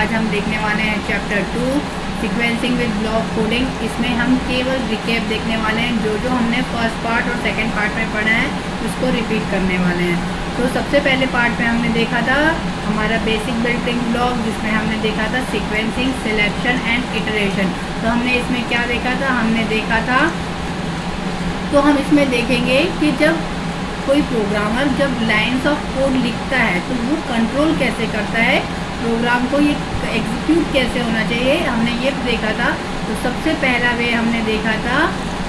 आज हम देखने वाले हैं chapter 2 sequencing with block coding. इसमें हम केवल रिकैप देखने वाले हैं, जो हमने फर्स्ट पार्ट और सेकंड पार्ट में पढ़ा है उसको रिपीट करने वाले हैं। तो सबसे पहले पार्ट में हमने देखा था हमारा बेसिक बिल्डिंग ब्लॉक, जिसमें हमने देखा था सीक्वेंसिंग, सिलेक्शन एंड इटरेशन। तो हमने इसमें क्या देखा था, हमने देखा था तो हम इसमें देखेंगे कि जब कोई प्रोग्रामर जब लाइंस ऑफ कोड लिखता है तो वो कंट्रोल कैसे करता है प्रोग्राम को, ये एग्जीक्यूट कैसे होना चाहिए, हमने ये देखा था। तो सबसे पहला वे हमने देखा था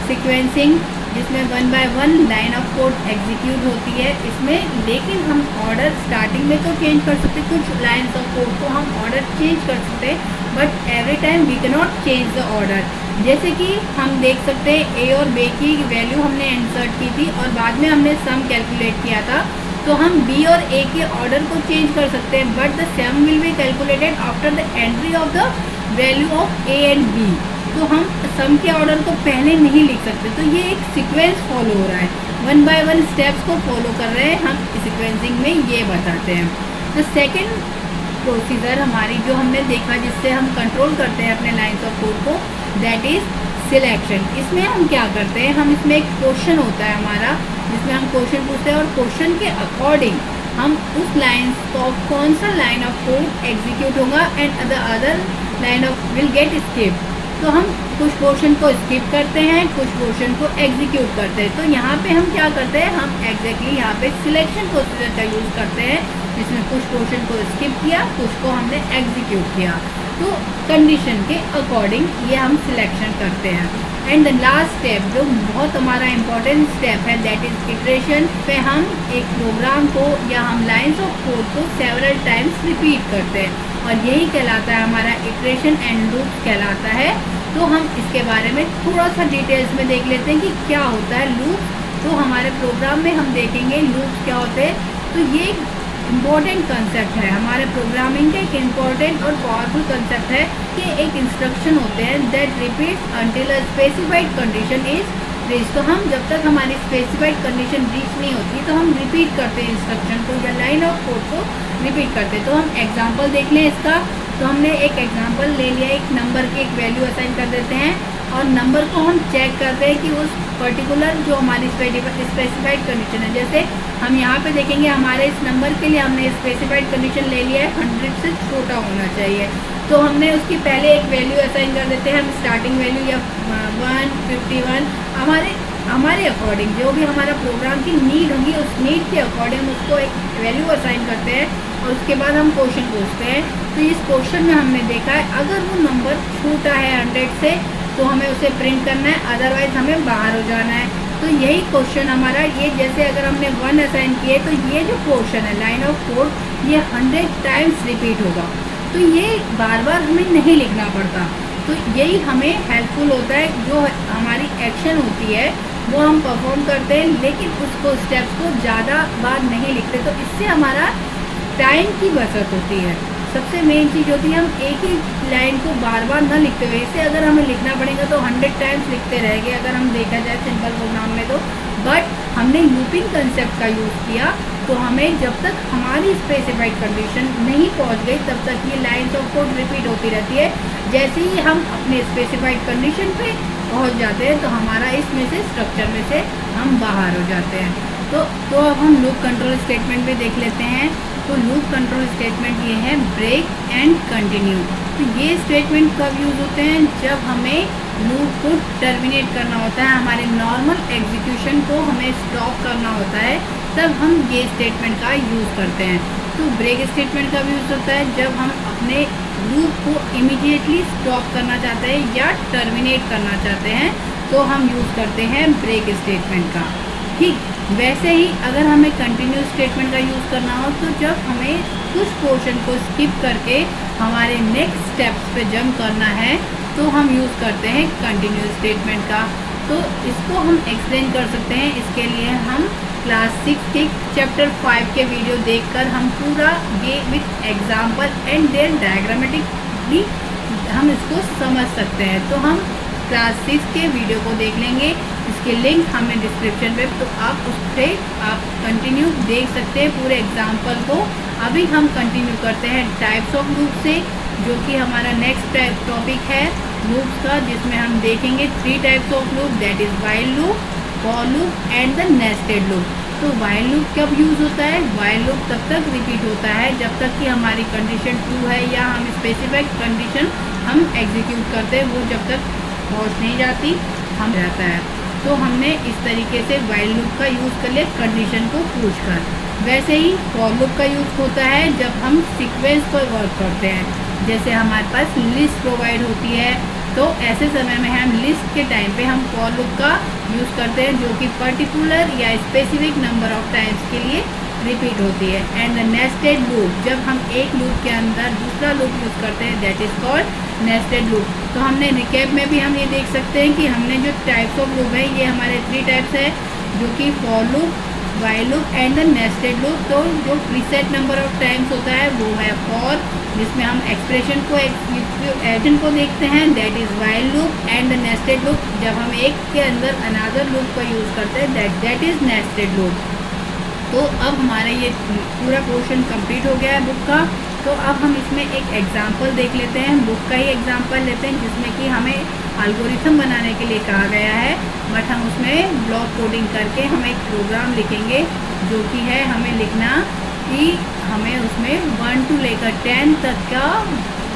सीक्वेंसिंग, जिसमें 1 by 1 line of code execute होती है इसमें। लेकिन हम ऑर्डर स्टार्टिंग में तो चेंज कर सकते, कुछ लाइन्स ऑफ कोड को हम ऑर्डर चेंज कर सकते, but every time we can not change the order. जैसे कि हम देख सकते हैं ए और बी की वैल्यू हमने इंसर्ट की थी और बाद में हमने सम कैलकुलेट किया था, तो हम बी और ए के ऑर्डर को चेंज कर सकते हैं, but the sum will be calculated after the entry of the value of A and B. तो हम सम के ऑर्डर को पहले नहीं लिख सकते। तो ये एक सीक्वेंस फॉलो हो रहा है, 1 बाय 1 स्टेप्स को फॉलो कर रहे हैं हम सीक्वेंसिंग में, ये बताते हैं। तो सेकेंड प्रोसीजर हमारी जो हमने देखा जिससे हम कंट्रोल करते हैं अपने लाइन्स ऑफ कोड को, दैट इज सिलेक्शन। इसमें हम क्या करते हैं, हम इसमें एक क्वेश्चन होता है हमारा, जिसमें हम क्वेश्चन पूछते हैं और क्वेश्चन के अकॉर्डिंग हम उस लाइन को कौन सा लाइन ऑफ कोड एग्जीक्यूट होगा and the other line of will get skip. तो हम कुछ पोर्शन को स्किप करते हैं, कुछ पोर्शन को एग्जीक्यूट करते हैं। तो यहाँ पे हम क्या करते हैं, हम एग्जैक्टली यहाँ पे सिलेक्शन प्रोसीजर का यूज़ करते हैं, जिसमें कुछ पोर्शन को स्किप किया, कुछ को हमने एग्जीक्यूट किया। तो कंडीशन के अकॉर्डिंग ये हम सिलेक्शन करते हैं। एंड द लास्ट स्टेप जो बहुत हमारा इम्पोर्टेंट स्टेप है, दैट इज इटरेशन पे हम एक प्रोग्राम को या हम लाइन्स ऑफ कोड को सेवरल टाइम्स रिपीट करते हैं और यही कहलाता है हमारा इटरेशन एंड लूप कहलाता है। तो हम इसके बारे में थोड़ा सा डिटेल्स में देख लेते हैं कि क्या होता है लूप। तो हमारे प्रोग्राम में हम देखेंगे लूप क्या होते हैं। तो ये इम्पॉर्टेंट कंसेप्ट है हमारे प्रोग्रामिंग का, एक इम्पॉर्टेंट और पावरफुल कंसेप्ट है कि एक इंस्ट्रक्शन होते हैं that repeats until a specified condition is reach. तो हम जब तक हमारी स्पेसिफाइड कंडीशन रीच नहीं होती तो हम रिपीट करते हैं इंस्ट्रक्शन को या लाइन ऑफ कोड को रिपीट करते हैं। तो हम एग्जांपल देख लें इसका। तो हमने एक एग्जांपल ले लिया, एक नंबर की एक वैल्यू असाइन कर देते हैं और नंबर को हम चेक करते हैं कि उस पर्टिकुलर जो हमारी स्पेसिफाइड कंडीशन है, जैसे हम यहाँ पे देखेंगे हमारे इस नंबर के लिए हमने स्पेसिफाइड कंडीशन ले लिया है 100 से छोटा होना चाहिए। तो हमने उसकी पहले एक वैल्यू असाइन कर देते हैं, हम स्टार्टिंग वैल्यू या 151 हमारे अकॉर्डिंग जो भी हमारा प्रोग्राम की नीड होगी उस नीड के अकॉर्डिंग उसको एक वैल्यू असाइन करते हैं और उसके बाद हम क्वेश्चन पूछते हैं। तो इस क्वेश्चन में हमने देखा है अगर वो नंबर छोटा है 100 से तो हमें उसे प्रिंट करना है, अदरवाइज हमें बाहर हो जाना है। तो यही क्वेश्चन हमारा ये, जैसे अगर हमने 1 असाइन किए तो ये जो क्वेश्चन है लाइन ऑफ कोड ये 100 टाइम्स रिपीट होगा। तो ये बार बार हमें नहीं लिखना पड़ता। तो यही हमें हेल्पफुल होता है, जो हमारी एक्शन होती है वो हम परफॉर्म करते हैं लेकिन उसको स्टेप्स को ज़्यादा बार नहीं लिखते। तो इससे हमारा टाइम की बचत होती है। सबसे मेन चीज़ होती है हम एक ही लाइन को बार बार ना लिखते हुए, इससे अगर हमें लिखना पड़ेगा तो 100 टाइम्स लिखते रहेंगे अगर हम देखा जाए सिंपल प्रोग्राम में। तो बट हमने लूपिंग कंसेप्ट का यूज़ किया तो हमें जब तक हमारी स्पेसिफाइड कंडीशन नहीं पहुंच गई तब तक ये लाइन्स ऑफ कोड रिपीट होती रहती है। जैसे ही हम अपने स्पेसिफाइड कंडीशन पे पहुंच जाते हैं तो हमारा इसमें से स्ट्रक्चर में से हम बाहर हो जाते हैं। तो अब हम लूप कंट्रोल स्टेटमेंट भी देख लेते हैं। तो लूप कंट्रोल स्टेटमेंट ये है ब्रेक एंड कंटिन्यू। तो ये स्टेटमेंट कब यूज़ होते हैं, जब हमें लूप को टर्मिनेट करना होता है, हमारे नॉर्मल एग्जीक्यूशन को हमें स्टॉप करना होता है, तब हम ये स्टेटमेंट का यूज़ करते हैं। तो ब्रेक स्टेटमेंट कब यूज़ होता है, जब हम अपने लूप को इमीडिएटली स्टॉप करना चाहते हैं या टर्मिनेट करना चाहते हैं तो हम यूज़ करते हैं ब्रेक स्टेटमेंट का। ठीक वैसे ही अगर हमें कंटिन्यू स्टेटमेंट का यूज़ करना हो तो जब हमें कुछ पोर्शन को स्किप करके हमारे नेक्स्ट स्टेप्स पे जंप करना है तो हम यूज़ करते हैं कंटिन्यू स्टेटमेंट का। तो इसको हम एक्सप्लेन कर सकते हैं। इसके लिए हम क्लास 6 के चैप्टर 5 के वीडियो देखकर हम पूरा ये with example and there diagrammatically हम इसको समझ सकते हैं। तो हम क्लास 6 के वीडियो को देख लेंगे, इसके लिंक हमें डिस्क्रिप्शन में, तो आप उस पर आप कंटिन्यू देख सकते हैं पूरे एग्जाम्पल को। अभी हम कंटिन्यू करते हैं टाइप्स ऑफ लूप से, जो कि हमारा नेक्स्ट टॉपिक है लूप्स का, जिसमें हम देखेंगे 3 types of loop, that is while loop, for loop and the nested loop. तो व्हाइल लूप कब यूज़ होता है? व्हाइल लूप तब तक रिपीट होता है जब तक कि हमारी कंडीशन ट्रू है या हम स्पेसिफिक कंडीशन हम एग्जीक्यूट करते हैं वो जब तक पहुँच नहीं जाती हम रहता है। तो हमने इस तरीके से व्हाइल लूप का यूज़ कर लिया कंडीशन को पूछकर। वैसे ही फॉर लूप का यूज़ होता है जब हम सीक्वेंस पर वर्क करते हैं, जैसे हमारे पास लिस्ट प्रोवाइड होती है, तो ऐसे समय में हम लिस्ट के टाइम पे हम फॉर लूप का यूज़ करते हैं जो कि पर्टिकुलर या स्पेसिफिक नंबर ऑफ टाइम्स के लिए रिपीट होती है। एंड द नेस्टेड लूप, जब हम एक लूप के अंदर दूसरा लूप यूज़ करते हैं, that is called nested loop. तो हमने रिकैप में भी हम ये देख सकते हैं कि हमने जो टाइप्स ऑफ लूप है ये हमारे 3 टाइप्स है, जो कि for loop, while loop and the nested loop. तो जो प्रीसेट नंबर ऑफ टाइम्स होता है वो है फॉर, जिसमें हम एक्सप्रेशन को एक्शन को देखते हैं, that is while loop. And the nested loop, जब हम एक के अंदर अनदर लूप का यूज़ करते हैं, दैट इज़ नेस्टेड लूप। तो अब हमारा ये पूरा पोर्शन कंप्लीट हो गया है बुक का। तो अब हम इसमें एक एग्जांपल देख लेते हैं, बुक का ही एग्जांपल लेते हैं जिसमें कि हमें एल्गोरिथम बनाने के लिए कहा गया है, बट हम उसमें ब्लॉक कोडिंग करके हम एक प्रोग्राम लिखेंगे जो कि है हमें लिखना कि हमें उसमें 1 to लेकर 10 तक का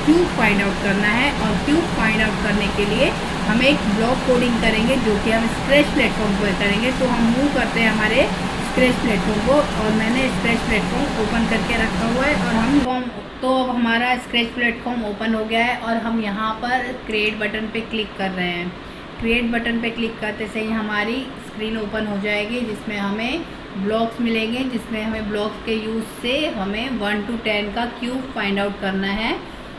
क्यूब फाइंड आउट करना है। और क्यूब फाइंड आउट करने के लिए हम एक ब्लॉक कोडिंग करेंगे जो कि हम स्क्रैच प्लेटफॉर्म पर करेंगे। तो हम मूव करते हैं हमारे स्क्रैच प्लेटफॉर्म को, और मैंने स्क्रैच प्लेटफॉर्म ओपन करके रखा हुआ है और हम तो अब हमारा स्क्रैच प्लेटफॉर्म ओपन हो गया है और हम यहाँ पर क्रिएट बटन पे क्लिक कर रहे हैं। क्रिएट बटन पे क्लिक करते से ही हमारी स्क्रीन ओपन हो जाएगी जिसमें हमें ब्लॉक्स मिलेंगे, जिसमें हमें ब्लॉक्स के यूज़ से हमें 1 to 10 का क्यूब फाइंड आउट करना है।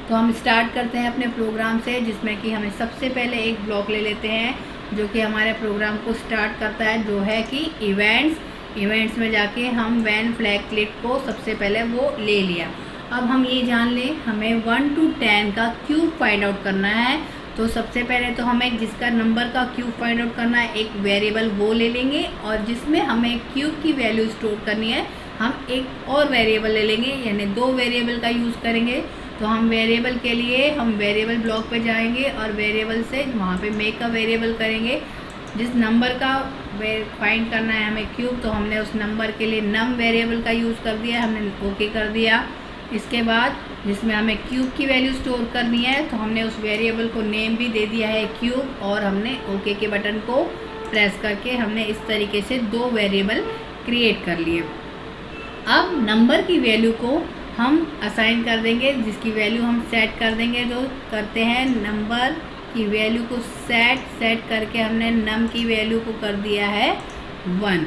तो हम स्टार्ट करते हैं अपने प्रोग्राम से, जिसमें कि हमें सबसे पहले एक ब्लॉक ले लेते हैं जो कि हमारे प्रोग्राम को स्टार्ट करता है, जो है कि इवेंट्स में जाके हम व्हेन फ्लैग क्लिक को सबसे पहले वो ले लिया। अब हम ये जान लें हमें 1 to 10 का क्यूब फाइंड आउट करना है। तो सबसे पहले तो हमें जिसका नंबर का क्यूब फाइंड आउट करना है एक वेरिएबल वो ले लेंगे, और जिसमें हमें क्यूब की वैल्यू स्टोर करनी है हम एक और वेरिएबल ले लेंगे, यानी 2 वेरिएबल का यूज़ करेंगे। तो हम वेरिएबल के लिए हम वेरिएबल ब्लॉक पे जाएंगे और वेरिएबल से वहाँ पे मेक अ वेरिएबल करेंगे। जिस नंबर का फाइंड करना है हमें क्यूब, तो हमने उस नंबर के लिए नम वेरिएबल का यूज़ कर दिया, हमने ओके कर दिया। इसके बाद जिसमें हमें क्यूब की वैल्यू स्टोर करनी है, तो हमने उस वेरिएबल को नेम भी दे दिया है क्यूब, और हमने ओके के बटन को प्रेस करके हमने इस तरीके से 2 वेरिएबल क्रिएट कर लिए। अब नंबर की वैल्यू को हम असाइन कर देंगे, जिसकी वैल्यू हम सेट कर देंगे। जो करते हैं नंबर की वैल्यू को सेट करके हमने नम की वैल्यू को कर दिया है 1।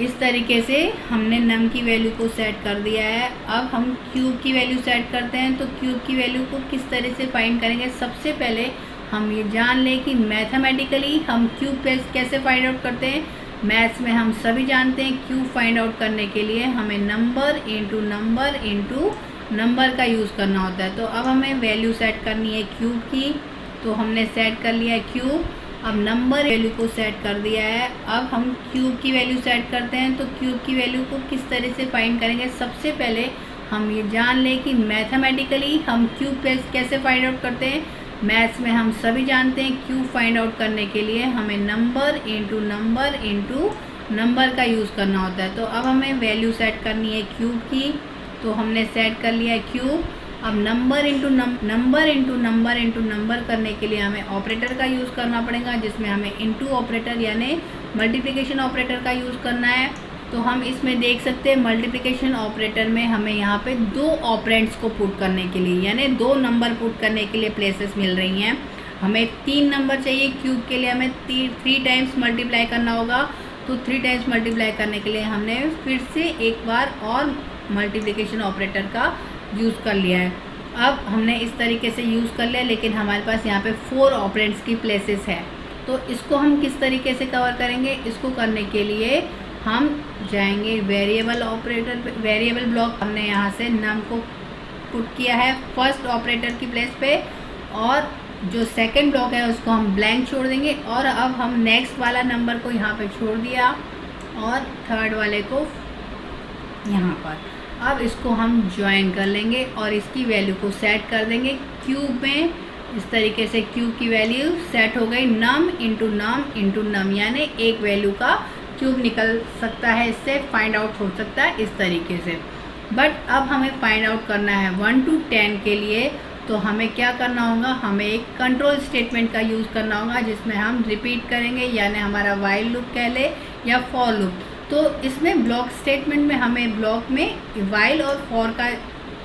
इस तरीके से हमने नम की वैल्यू को सेट कर दिया है। अब हम क्यूब की वैल्यू सेट करते हैं। तो क्यूब की वैल्यू को किस तरह से फाइंड करेंगे, सबसे पहले हम ये जान लें कि मैथमेटिकली हम क्यूब कैसे फाइंड आउट करते हैं। मैथ्स में हम सभी जानते हैं क्यूब फाइंड आउट करने के लिए हमें नंबर इंटू नंबर का यूज़ करना होता है। तो अब हमें वैल्यू सेट करनी है क्यूब की, तो हमने सेट कर लिया है क्यूब। अब नंबर वैल्यू को सेट कर दिया है। अब हम क्यूब की वैल्यू सेट करते हैं। तो क्यूब की वैल्यू को किस तरह से फाइंड करेंगे, सबसे पहले हम ये जान लें कि मैथमेटिकली हम क्यूब कैसे फाइंड आउट करते हैं। मैथ्स में हम सभी जानते हैं क्यूब फाइंड आउट करने के लिए हमें नंबर इंटू नंबर का यूज़ करना होता है। तो अब हमें वैल्यू सेट करनी है क्यूब की, तो हमने सेट कर लिया है क्यूब। अब नंबर इंटू नंबर करने के लिए हमें ऑपरेटर का यूज़ करना पड़ेगा, जिसमें हमें इंटू ऑपरेटर यानी मल्टीप्लिकेशन ऑपरेटर का यूज़ करना है। तो हम इसमें देख सकते हैं मल्टीप्लिकेशन ऑपरेटर में हमें यहाँ पे 2 ऑपरेंड्स को पुट करने के लिए, यानी 2 नंबर पुट करने के लिए प्लेसेस मिल रही हैं। हमें 3 नंबर चाहिए, क्यूब के लिए हमें 3 टाइम्स मल्टीप्लाई करना होगा। तो 3 टाइम्स मल्टीप्लाई करने के लिए हमने फिर से एक बार और मल्टीप्लिकेशन ऑपरेटर का यूज़ कर लिया है। अब हमने इस तरीके से यूज़ कर लिया, लेकिन हमारे पास यहाँ पे 4 ऑपरेंड्स की प्लेसेस है। तो इसको हम किस तरीके से कवर करेंगे, इसको करने के लिए हम जाएंगे वेरिएबल ऑपरेटर पे, वेरिएबल ब्लॉक हमने यहाँ से नम को पुट किया है फर्स्ट ऑपरेटर की प्लेस पे, और जो सेकंड ब्लॉक है उसको हम ब्लैंक छोड़ देंगे। और अब हम नेक्स्ट वाला नंबर को यहाँ पे छोड़ दिया और थर्ड वाले को यहाँ पर। अब इसको हम ज्वाइन कर लेंगे और इसकी वैल्यू को सेट कर देंगे क्यूब में। इस तरीके से क्यूब की वैल्यू सेट हो गई, नम इंटू नम इंटू नम, यानी एक वैल्यू का क्यूब निकल सकता है, इससे फाइंड आउट हो सकता है इस तरीके से। बट अब हमें फाइंड आउट करना है 1 to 10 के लिए, तो हमें क्या करना होगा, हमें एक कंट्रोल स्टेटमेंट का यूज़ करना होगा जिसमें हम रिपीट करेंगे, यानी हमारा वाइल लूप कह ले या फॉर लूप। तो इसमें ब्लॉक स्टेटमेंट में हमें ब्लॉक में वाइल और फॉर का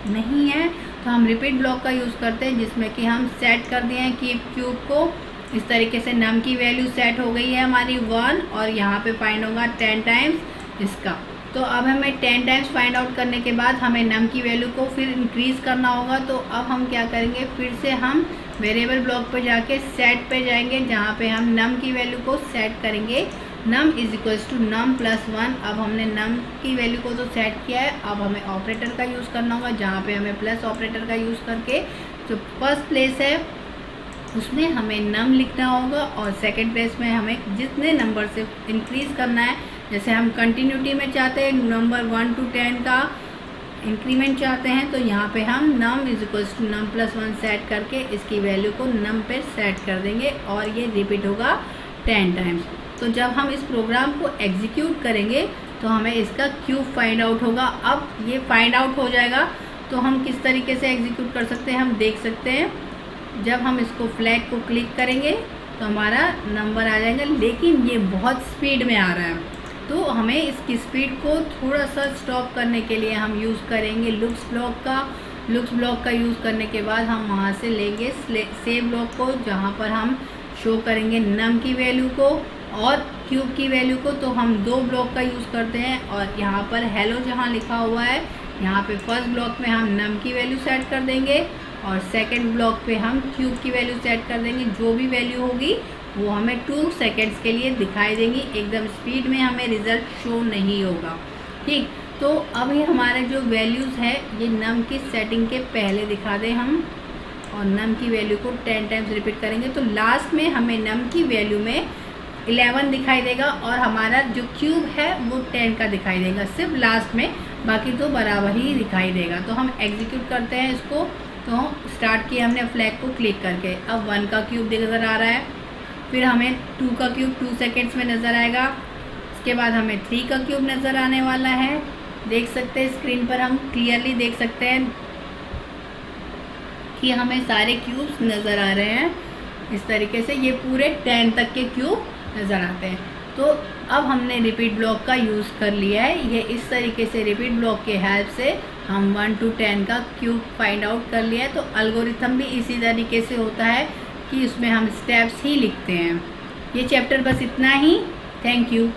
नहीं है, तो हम रिपीट ब्लॉक का यूज़ करते हैं जिसमें कि हम सेट कर दिए हैं कि क्यूब को इस तरीके से नम की वैल्यू सेट हो गई है हमारी 1 और यहाँ पे फाइंड होगा 10 टाइम्स इसका। तो अब हमें 10 टाइम्स फाइंड आउट करने के बाद हमें नम की वैल्यू को फिर इंक्रीज़ करना होगा। तो अब हम क्या करेंगे, फिर से हम वेरिएबल ब्लॉक पे जाके सेट पे जाएंगे जहाँ पे हम नम की वैल्यू को सेट करेंगे, num is equals to num plus 1। अब हमने नम की वैल्यू को तो सेट किया है, अब हमें ऑपरेटर का यूज़ करना होगा जहाँ पे हमें प्लस ऑपरेटर का यूज़ करके जो फर्स्ट प्लेस है उसमें हमें नम लिखना होगा और सेकंड प्लेस में हमें जितने नंबर से इंक्रीज़ करना है, जैसे हम कंटिन्यूटी में चाहते हैं नंबर 1 to 10 का इंक्रीमेंट चाहते हैं, तो यहाँ पे हम num is equals to num plus 1 set करके इसकी वैल्यू को नम पे सेट कर देंगे और ये रिपीट होगा 10 टाइम्स। तो जब हम इस प्रोग्राम को एग्जीक्यूट करेंगे तो हमें इसका क्यूब फाइंड आउट होगा। अब ये फाइंड आउट हो जाएगा तो हम किस तरीके से एग्जीक्यूट कर सकते हैं, हम देख सकते हैं। जब हम इसको फ्लैग को क्लिक करेंगे तो हमारा नंबर आ जाएगा, लेकिन ये बहुत स्पीड में आ रहा है, तो हमें इसकी स्पीड को थोड़ा सा स्टॉप करने के लिए हम यूज़ करेंगे लुक्स ब्लॉक का। लुक्स ब्लॉक का यूज़ करने के बाद हम वहाँ से लेंगे सेव ब्लॉक को जहाँ पर हम शो करेंगे नम की वैल्यू को और क्यूब की वैल्यू को। तो हम 2 ब्लॉक का यूज़ करते हैं और यहाँ पर हेलो जहाँ लिखा हुआ है यहाँ पे फर्स्ट ब्लॉक में हम नम की वैल्यू सेट कर देंगे और सेकंड ब्लॉक पे हम क्यूब की वैल्यू सेट कर देंगे। जो भी वैल्यू होगी वो हमें 2 सेकेंड्स के लिए दिखाई देंगी, एकदम स्पीड में हमें रिज़ल्ट शो नहीं होगा। ठीक, तो अब ये हमारे जो वैल्यूज़ है ये नम की सेटिंग के पहले दिखा दें हम, और नम की वैल्यू को 10 टाइम्स रिपीट करेंगे तो लास्ट में हमें नम की वैल्यू में 11 दिखाई देगा और हमारा जो क्यूब है वो 10 का दिखाई देगा सिर्फ लास्ट में, बाकी तो बराबर ही दिखाई देगा। तो हम एग्जीक्यूट करते हैं इसको। तो स्टार्ट किया हमने फ्लैग को क्लिक करके, अब 1 का क्यूब नज़र आ रहा है, फिर हमें 2 का क्यूब 2 सेकेंड्स में नज़र आएगा, इसके बाद हमें 3 का क्यूब नज़र आने वाला है। देख सकते हैं स्क्रीन पर हम क्लियरली देख सकते हैं कि हमें सारे क्यूब्स नज़र आ रहे हैं। इस तरीके से ये पूरे 10 तक के क्यूब नज़र आते हैं। तो अब हमने रिपीट ब्लॉक का यूज़ कर लिया है। ये इस तरीके से रिपीट ब्लॉक के हेल्प से हम 1 to 10 का क्यूब फाइंड आउट कर लिया है। तो एल्गोरिथम भी इसी तरीके से होता है कि उसमें हम स्टेप्स ही लिखते हैं। ये चैप्टर बस इतना ही। Thank you.